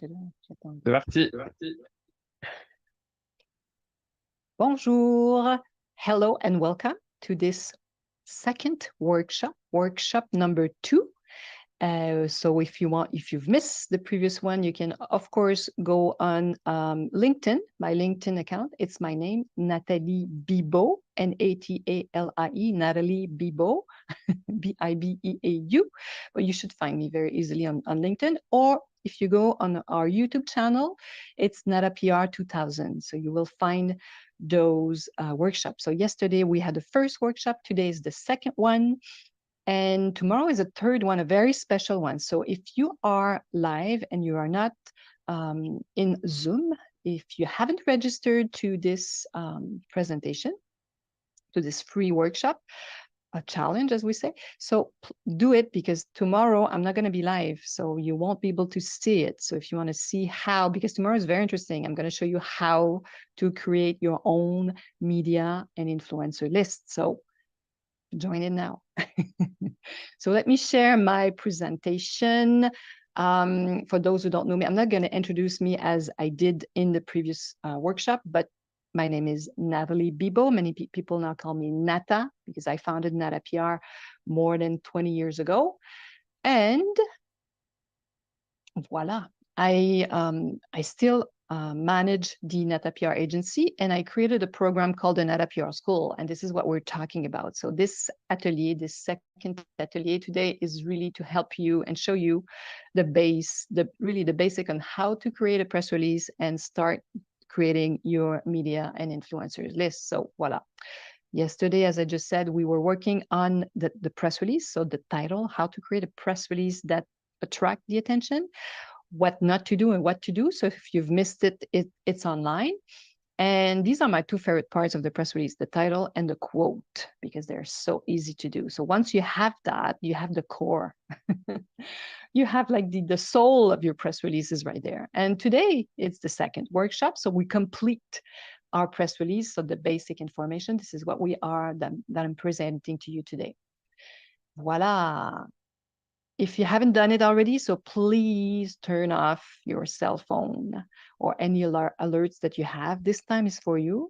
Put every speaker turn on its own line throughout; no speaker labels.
J'étais là, j'attendais.
C'est parti.
Bonjour, hello and welcome to this second workshop number 2. So if you've missed the previous one, you can of course go on LinkedIn, my LinkedIn account. It's my name, Nathalie Bibeau, Natalie, Nathalie Bibeau, Bibeau. But you should find me very easily on LinkedIn, or if you go on our YouTube channel, it's NataPR 2000. So you will find those workshops. So yesterday we had the first workshop. Today is the second one. And tomorrow is a third one, a very special one. So if you are live and you are not in Zoom, if you haven't registered to this presentation, to this free workshop, a challenge, as we say, so do it, because tomorrow I'm not going to be live, so you won't be able to see it. So if you want to see how, because tomorrow is very interesting, I'm going to show you how to create your own media and influencer list. So join in now. So let me share my presentation. For those who don't know me, I'm not going to introduce me as I did in the previous workshop, but my name is Nathalie Bibeau. Many people now call me Nata, because I founded NataPR more than 20 years ago. And voila, I still manage the NataPR agency, and I created a program called the NataPR School, and this is what we're talking about. So this atelier, this second atelier today, is really to help you and show you the basic on how to create a press release and start creating your media and influencers list. So voila. Yesterday, as I just said, we were working on the press release. So the title, how to create a press release that attract the attention, what not to do and what to do. So if you've missed it, it's online. And these are my two favorite parts of the press release, the title and the quote, because they're so easy to do. So once you have that, you have the core. You have like the soul of your press releases right there. And today it's the second workshop. So we complete our press release. So the basic information, this is what we are that I'm presenting to you today. Voila. If you haven't done it already, so please turn off your cell phone or any alerts that you have. This time is for you.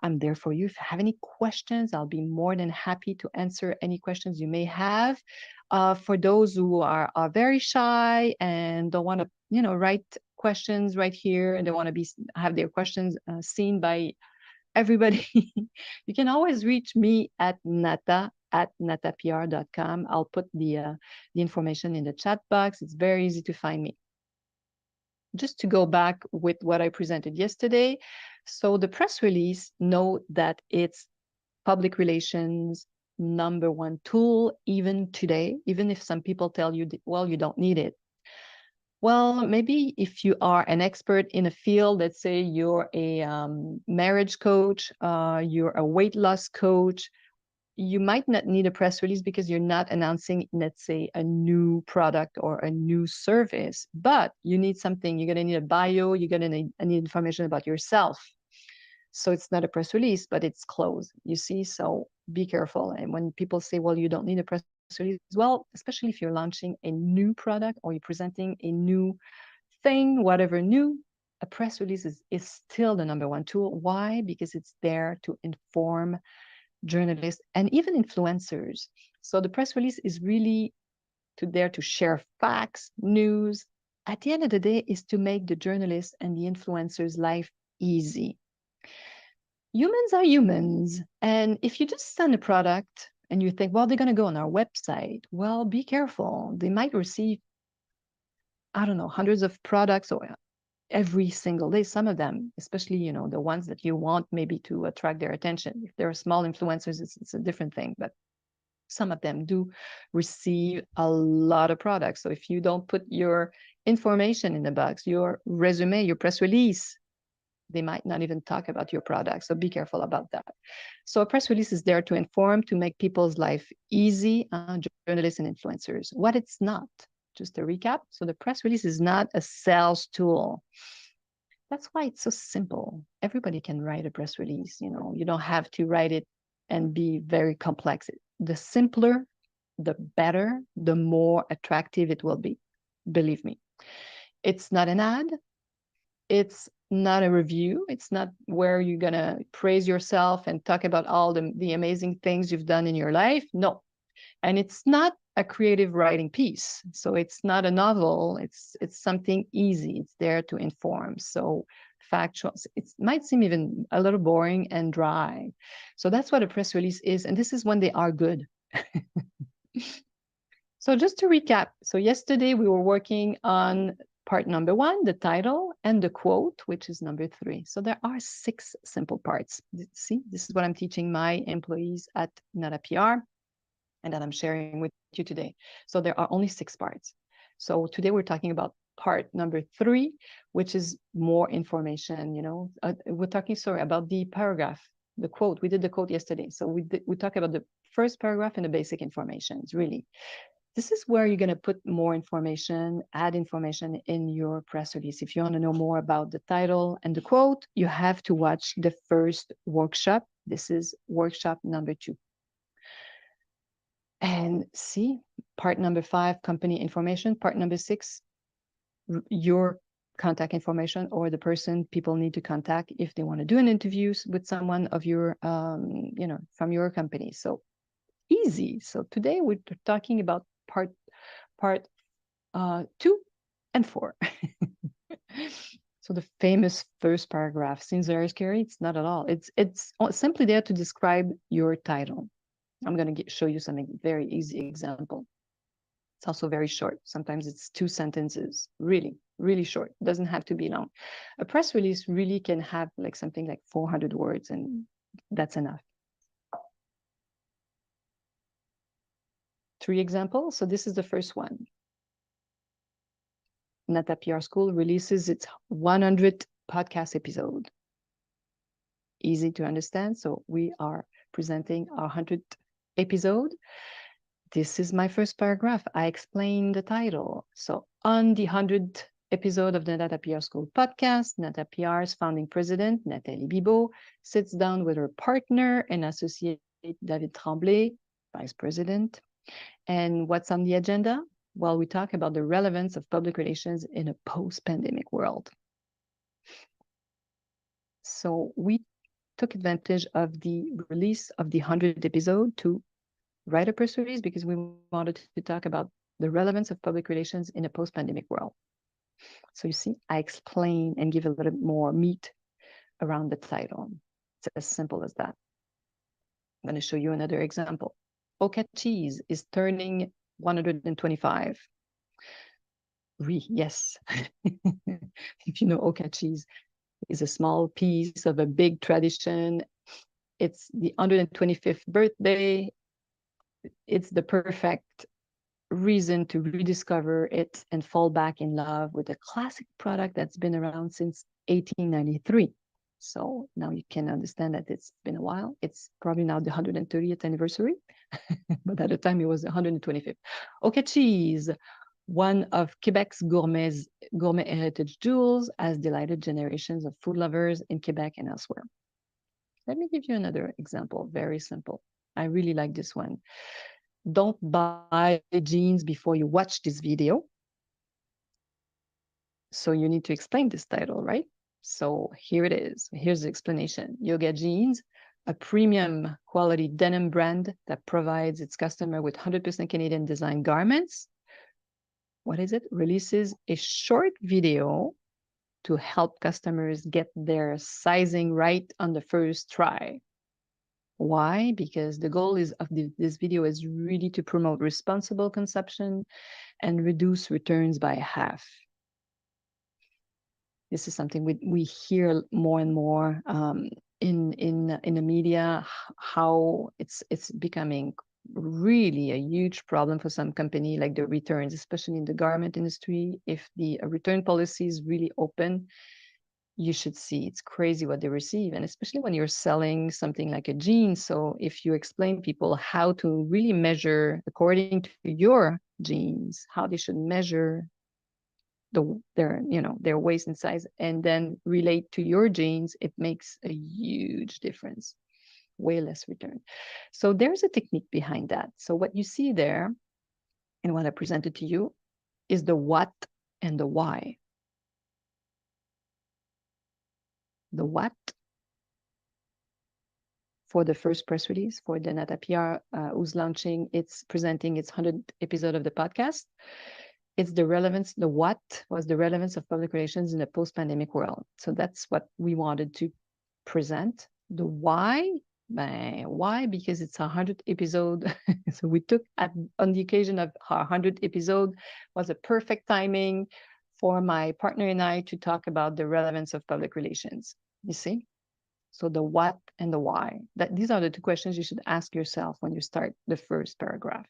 I'm there for you. If you have any questions, I'll be more than happy to answer any questions you may have. For those who are very shy and don't want to, write questions right here, and they want to have their questions seen by everybody, you can always reach me at natapr.com. I'll put the information in the chat box. It's very easy to find me. Just to go back with what I presented yesterday. So the press release, note that it's public relations #1 tool, even today, even if some people tell you, well, you don't need it. Well, maybe if you are an expert in a field, let's say you're a marriage coach, you're a weight loss coach, you might not need a press release because you're not announcing, let's say, a new product or a new service, but you need something. You're going to need a bio, you're going to need information about yourself. So it's not a press release, but it's close, you see? So be careful. And when people say, well, you don't need a press release, well, especially if you're launching a new product or you're presenting a new thing, whatever new, a press release is still the #1 tool. Why? Because it's there to inform journalists and even influencers. So the press release is really there to share facts, news. At the end of the day, is to make the journalists and the influencers' life easy. Humans are humans. And if you just send a product and you think, well, they're going to go on our website, well, be careful. They might receive, I don't know, hundreds of products or every single day. Some of them, especially, the ones that you want maybe to attract their attention. If they're small influencers, it's a different thing. But some of them do receive a lot of products. So if you don't put your information in the box, your resume, your press release, they might not even talk about your product. So be careful about that. So a press release is there to inform, to make people's life easy, journalists and influencers. What it's not, just a recap. So the press release is not a sales tool. That's why it's so simple. Everybody can write a press release. You don't have to write it and be very complex. The simpler, the better, the more attractive it will be. Believe me. It's not an ad. It's not a review. It's not where you're going to praise yourself and talk about all the amazing things you've done in your life. No. And it's not a creative writing piece. So it's not a novel. It's something easy. It's there to inform. So factual. It might seem even a little boring and dry. So that's what a press release is. And this is when they are good. So just to recap. So yesterday we were working on part number 1, the title, and the quote, which is number 3. So there are 6 simple parts. See, this is what I'm teaching my employees at NetaPR and that I'm sharing with you today. So there are only 6 parts. So today we're talking about part number 3, which is more information, we're talking, about the paragraph, the quote. We did the quote yesterday. So we talk about the first paragraph and the basic information, really. This is where you're going to put more information, add information in your press release. If you want to know more about the title and the quote, you have to watch the first workshop. This is workshop number 2. And see, part number 5, company information. Part number 6, your contact information or the person people need to contact if they want to do an interview with someone of your, from your company. So easy. So today we're talking about part 2 and 4. So the famous first paragraph seems very scary. It's not at all. It's simply there to describe your title. I'm going to show you something very easy example. It's also very short. Sometimes it's 2 sentences, really, really short. It doesn't have to be long. A press release really can have something like 400 words, and that's enough. 3 examples. So this is the first one. NetaPR School releases its 100th podcast episode. Easy to understand. So we are presenting our 100th episode. This is my first paragraph. I explain the title. So on the 100th episode of the NetaPR School podcast, NetaPR's founding president, Nathalie Bibeau, sits down with her partner and associate, David Tremblay, vice president. And what's on the agenda? Well, we talk about the relevance of public relations in a post-pandemic world. So we took advantage of the release of the 100th episode to write a press release because we wanted to talk about the relevance of public relations in a post-pandemic world. So you see, I explain and give a little more meat around the title. It's as simple as that. I'm going to show you another example. Oka Cheese is turning 125. Yes. If you know, Oka Cheese is a small piece of a big tradition. It's the 125th birthday. It's the perfect reason to rediscover it and fall back in love with a classic product that's been around since 1893. So now you can understand that it's been a while. It's probably now the 130th anniversary, but at the time it was 125th. Oka Cheese, one of Quebec's gourmet heritage jewels, has delighted generations of food lovers in Quebec and elsewhere. Let me give you another example, very simple. I really like this one. Don't buy jeans before you watch this video. So you need to explain this title, right? So here it is. Here's the explanation. Yoga Jeans, a premium quality denim brand that provides its customer with 100% Canadian design garments. What is it? Releases a short video to help customers get their sizing right on the first try. Why? Because the goal of this video is really to promote responsible consumption and reduce returns by half. This is something we hear more and more in the media, how it's becoming really a huge problem for some company, like the returns, especially in the garment industry. If the return policy is really open, you should see it's crazy what they receive, and especially when you're selling something like a jean. So if you explain people how to really measure according to your jeans, how they should measure their waist and size, and then relate to your jeans, it makes a huge difference, way less return. So there's a technique behind that. So what you see there and what I presented to you is the what and the why. the what for the first press release for the Nata PR, who's presenting its 100th episode of the podcast. It's the relevance, the what was the relevance of public relations in a post-pandemic world. So that's what we wanted to present. The why, why? Because it's 100th episode. So we took on the occasion of our 100th episode was a perfect timing for my partner and I to talk about the relevance of public relations. You see? So the what and the why. These are the two questions you should ask yourself when you start the first paragraph.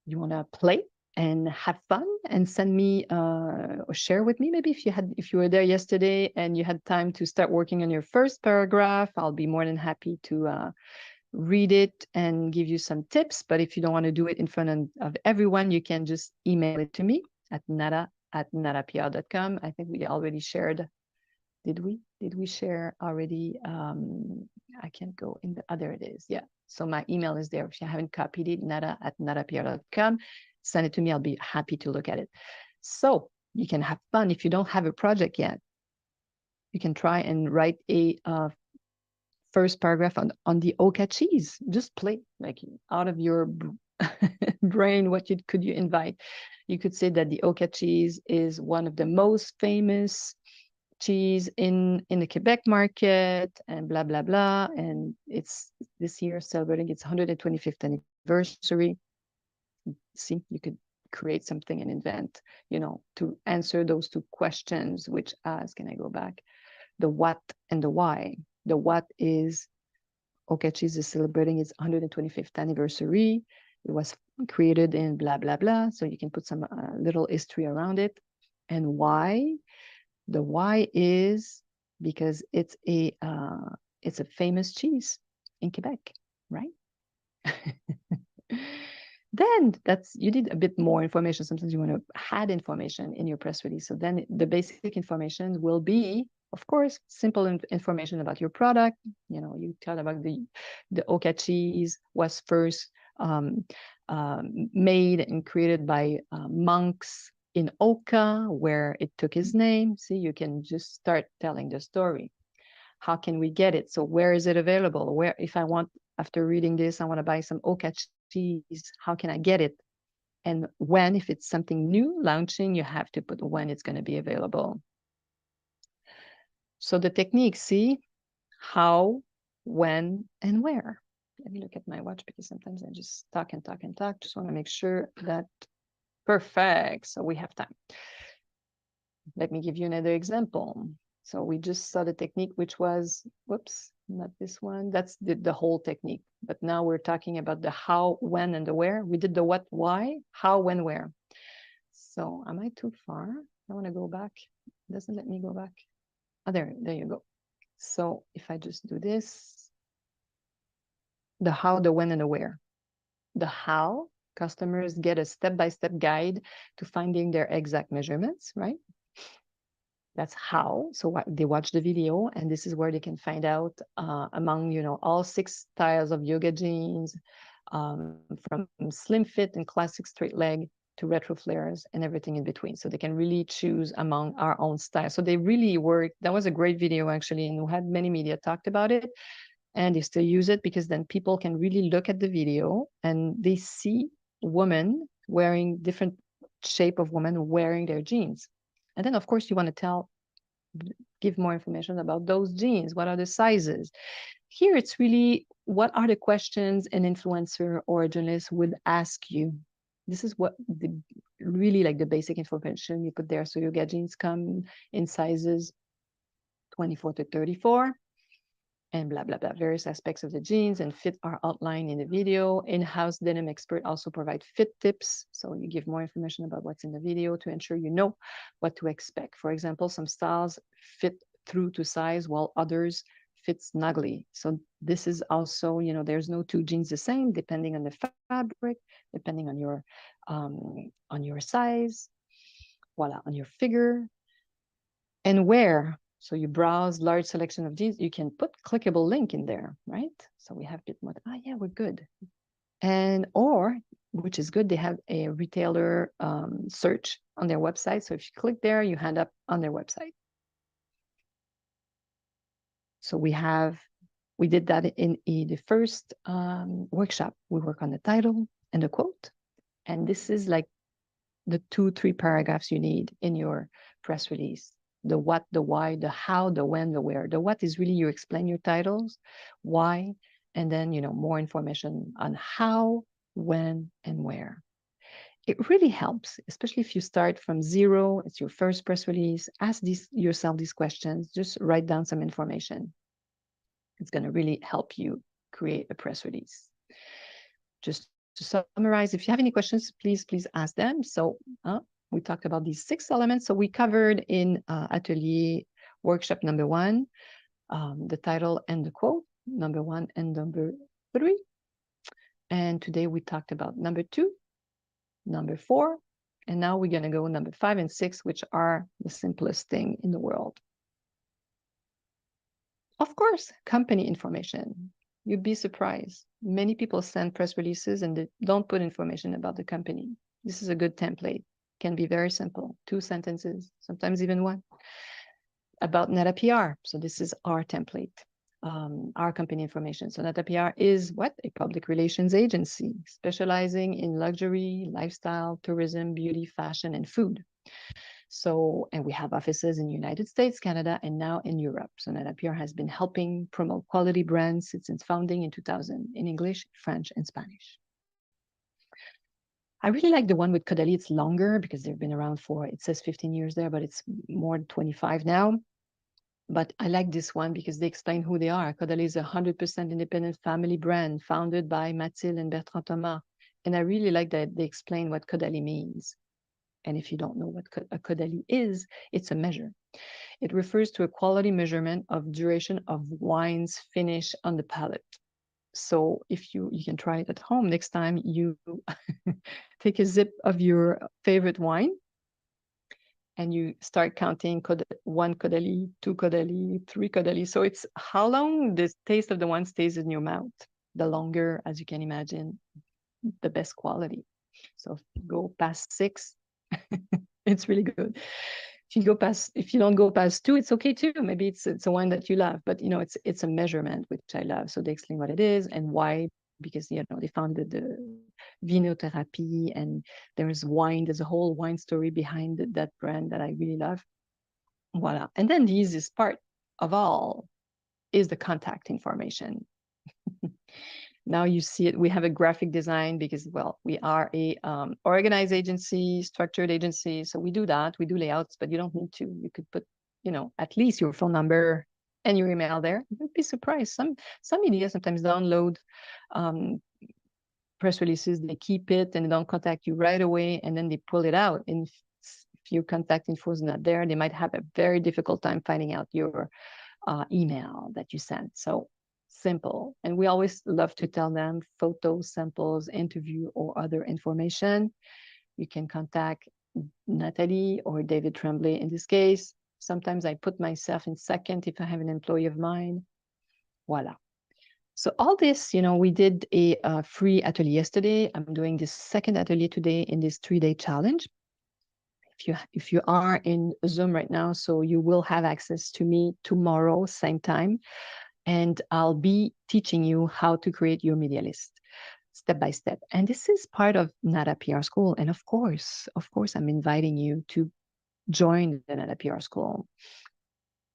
You want to play and have fun and send me or share with me maybe if you were there yesterday and you had time to start working on your first paragraph. I'll be more than happy to read it and give you some tips. But if you don't want to do it in front of everyone, you can just email it to me at nata@natapr.com. I think we already shared. Did we share already? I can't go in the other. It is. Yeah. So my email is there. If you haven't copied it, nata@natapr.com. Send it to me. I'll be happy to look at it. So you can have fun. If you don't have a project yet, you can try and write a first paragraph on the Oka cheese. Just play like out of your brain. What could you invite? You could say that the Oka cheese is one of the most famous cheese in the Quebec market, and blah blah blah, and it's this year celebrating its 125th anniversary. See, you could create something and invent, to answer those two questions, which can I go back? The what and the why. The what is Oka cheese is celebrating its 125th anniversary. It was created in blah blah blah, so you can put some little history around it. And why? The why is because it's a famous cheese in Quebec, right? Then you need a bit more information. Sometimes you want to add information in your press release. So then the basic information will be, of course, simple information about your product. You tell about the Oka cheese was first made and created by monks in Oka, where it took his name. See, you can just start telling the story. How can we get it? So where is it available? Where, if I want, after reading this, I want to buy some Oka cheese, how can I get it? And when, if it's something new launching, you have to put when it's going to be available. So the technique, see, how, when, and where. Let me look at my watch because sometimes I just talk and talk and talk. Just want to make sure that perfect. So we have time. Let me give you another example. So we just saw the technique, which was, whoops, not this one. That's the whole technique. But now we're talking about the how, when, and the where. We did the what, why, how, when, where. So am I too far? I want to go back. It doesn't let me go back. Oh, there you go. So if I just do this, the how, the when, and the where. The how, customers get a step-by-step guide to finding their exact measurements, right? That's how. So they watch the video, and this is where they can find out among all 6 styles of yoga jeans, from slim fit and classic straight leg to retro flares and everything in between. So they can really choose among our own style. So they really work. That was a great video actually, and we had many media talked about it, and they still use it because then people can really look at the video and they see women wearing different shape of women wearing their jeans. And then, of course, you want to give more information about those jeans. What are the sizes? Here, it's really, what are the questions an influencer or a journalist would ask you? This is what really like the basic information you put there. So yoga jeans come in sizes 24 to 34. And blah, blah, blah. Various aspects of the jeans and fit are outlined in the video. In-house denim expert also provide fit tips. So you give more information about what's in the video to ensure you know what to expect. For example, some styles fit through to size while others fit snugly. So this is also, there's no 2 jeans the same, depending on the fabric, depending on your size, voila, on your figure, and where. So you browse large selection of jeans, you can put clickable link in there, right? So we have a bit more, yeah, we're good. And, or, which is good, they have a retailer search on their website. So if you click there, you end up on their website. So we did that in the first workshop. We work on the title and the quote. And this is like the 2-3 paragraphs you need in your press release. The what, the why, the how, the when, the where. The what is really you explain your titles, why, and then, more information on how, when, and where. It really helps, especially if you start from zero, it's your first press release, ask yourself these questions, just write down some information. It's going to really help you create a press release. Just to summarize, if you have any questions, please ask them. So we talked about these 6 elements. So we covered in Atelier workshop number 1, the title and the quote, number 1 and number 3. And today we talked about number 2, number 4, and now we're going to go number 5 and 6, which are the simplest thing in the world. Of course, company information. You'd be surprised. Many people send press releases and they don't put information about the company. This is a good template. Can be very simple. 2 sentences, sometimes even 1. About NetaPR. So this is our template, our company information. So NetaPR is what? A public relations agency specializing in luxury, lifestyle, tourism, beauty, fashion, and food. So, and we have offices in the United States, Canada, and now in Europe. So NetaPR has been helping promote quality brands since its founding in 2000 in English, French, and Spanish. I really like the one with Caudalie. It's longer because they've been around for, it says 15 years there, but it's more than 25 now. But I like this one because they explain who they are. Caudalie is a 100% independent family brand founded by Mathilde and Bertrand Thomas. And I really like that they explain what Caudalie means. And if you don't know what a Caudalie is, it's a measure. It refers to a quality measurement of duration of wine's finish on the palate. So if you can try it at home next time you take a sip of your favorite wine and you start counting 1 Caudalie, 2 Caudalie, 3 Caudalie. So it's how long the taste of the wine stays in your mouth. The longer, as you can imagine, the best quality. So if you go past 6, it's really good. If you don't go past 2, it's okay too. Maybe it's a wine that you love, but it's a measurement, which I love. So they explain what it is and why, because they founded the vinotherapy, and there's a whole wine story behind that brand that I really love. Voila. And then the easiest part of all is the contact information. Now you see it, we have a graphic design because, well, we are a organized agency, structured agency. So we do that, we do layouts, but you don't need to. You could put, at least your phone number and your email there. You'd be surprised. Some media sometimes download press releases, they keep it and they don't contact you right away, and then they pull it out. And if your contact info is not there, they might have a very difficult time finding out your email that you sent. So simple. And we always love to tell them photos, samples, interview, or other information. You can contact Nathalie or David Tremblay in this case. Sometimes I put myself in second if I have an employee of mine. Voila. So all this, we did a free atelier yesterday. I'm doing this second atelier today in this 3-day challenge. If you are in Zoom right now, so you will have access to me tomorrow, same time. And I'll be teaching you how to create your media list step by step. And this is part of NetaPR School. And of course, I'm inviting you to join the NetaPR School.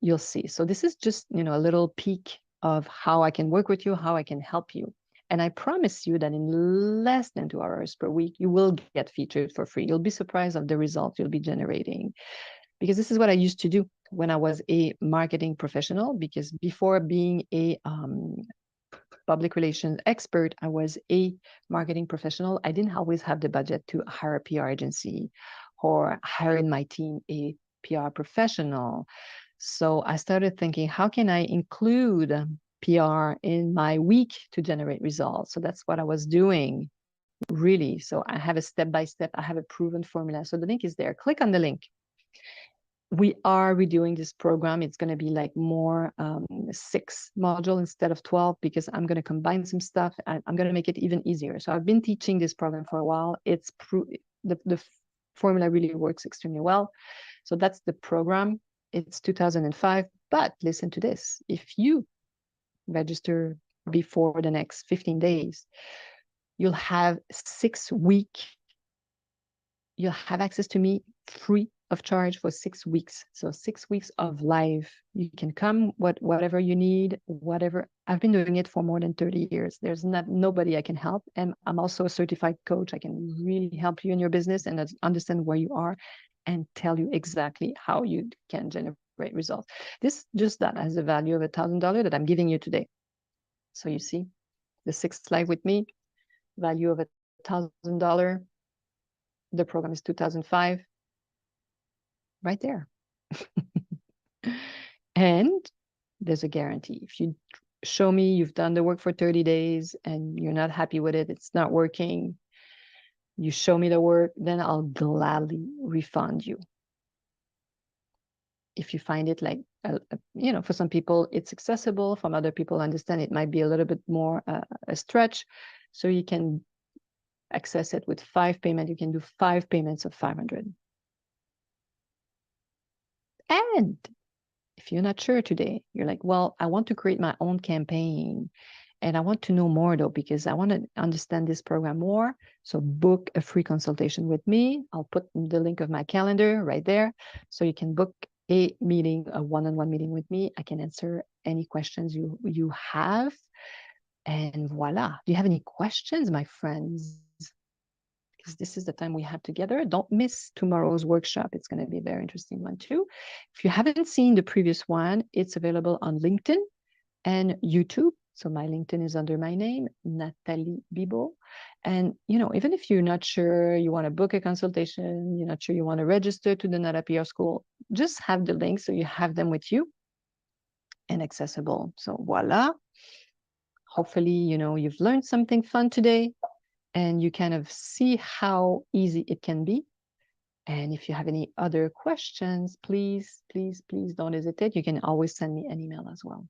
You'll see. So this is just, a little peek of how I can work with you, how I can help you. And I promise you that in less than 2 hours per week, you will get featured for free. You'll be surprised of the results you'll be generating. Because this is what I used to do when I was a marketing professional, because before being a public relations expert, I was a marketing professional. I didn't always have the budget to hire a PR agency or hire in my team a PR professional. So I started thinking, how can I include PR in my week to generate results? So that's what I was doing, really. So I have a step-by-step, I have a proven formula. So the link is there. Click on the link. We are redoing this program. It's going to be like more 6 module instead of 12, because I'm going to combine some stuff. I'm going to make it even easier. So I've been teaching this program for a while. It's the formula really works extremely well. So that's the program. It's 2005 But listen to this. If you register before the next 15 days, you'll have 6 weeks. You'll have access to me free of charge for 6 weeks. So 6 weeks of live. You can come whatever you need, whatever. I've been doing it for more than 30 years. There's nobody I can help. And I'm also a certified coach. I can really help you in your business and understand where you are and tell you exactly how you can generate results. This just that has a value of $1,000 that I'm giving you today. So you see the 6th slide with me, value of $1,000. The program is 2005, right there. And there's a guarantee. If you show me you've done the work for 30 days and you're not happy with it, it's not working, you show me the work, then I'll gladly refund you. If you find it like, for some people it's accessible, from other people understand it might be a little bit more a stretch. So you can access it with 5 payments. You can do 5 payments of $500. And if you're not sure today, you're like, well, I want to create my own campaign and I want to know more though, because I want to understand this program more. So book a free consultation with me. I'll put the link of my calendar right there. So you can book a meeting, a one-on-one meeting with me. I can answer any questions you have. And voila. Do you have any questions, my friends? Because this is the time we have together. Don't miss tomorrow's workshop. It's going to be a very interesting one too. If you haven't seen the previous one, it's available on LinkedIn and YouTube. So my LinkedIn is under my name, Nathalie Bibeau. And, even if you're not sure you want to book a consultation, you're not sure you want to register to the NADA PR School, just have the link so you have them with you and accessible. So voila. Hopefully, you've learned something fun today and you kind of see how easy it can be. And if you have any other questions, please, please, please don't hesitate. You can always send me an email as well.